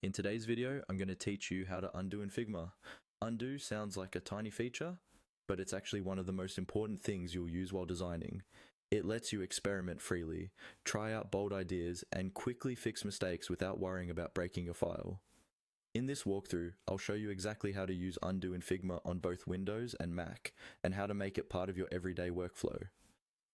In today's video, I'm going to teach you how to undo in Figma. Undo sounds like a tiny feature, but it's actually one of the most important things you'll use while designing. It lets you experiment freely, try out bold ideas, and quickly fix mistakes without worrying about breaking your file. In this walkthrough, I'll show you exactly how to use undo in Figma on both Windows and Mac, and how to make it part of your everyday workflow.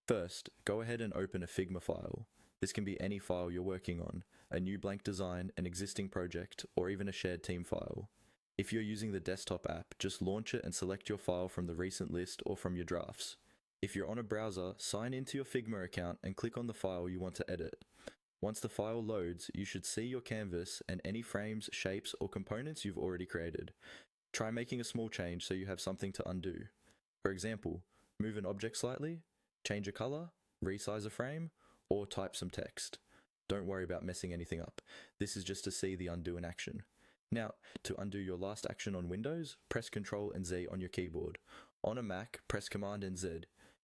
First, go ahead and open a Figma file. This can be any file you're working on, a new blank design, an existing project, or even a shared team file. If you're using the desktop app, just launch it and select your file from the recent list or from your drafts. If you're on a browser, sign into your Figma account and click on the file you want to edit. Once the file loads, you should see your canvas and any frames, shapes, or components you've already created. Try making a small change so you have something to undo. For example, move an object slightly, change a color, resize a frame, or type some text. Don't worry about messing anything up. This is just to see the undo in action. Now, to undo your last action on Windows, press Ctrl and Z on your keyboard. On a Mac, press Command and Z.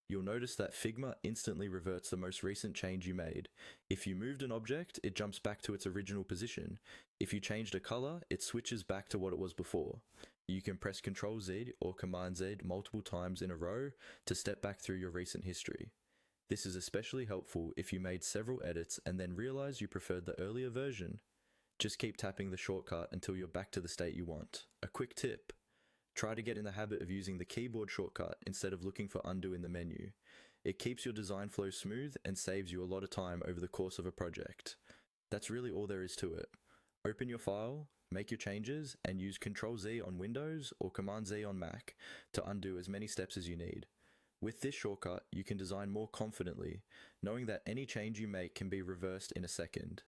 You'll notice that Figma instantly reverts the most recent change you made. If you moved an object, it jumps back to its original position. If you changed a color, it switches back to what it was before. You can press Ctrl Z or Command Z multiple times in a row to step back through your recent history. This is especially helpful if you made several edits and then realize you preferred the earlier version. Just keep tapping the shortcut until you're back to the state you want. A quick tip: try to get in the habit of using the keyboard shortcut instead of looking for undo in the menu. It keeps your design flow smooth and saves you a lot of time over the course of a project. That's really all there is to it. Open your file, make your changes, and use Ctrl Z on Windows or Command Z on Mac to undo as many steps as you need. With this shortcut, you can design more confidently, knowing that any change you make can be reversed in a second.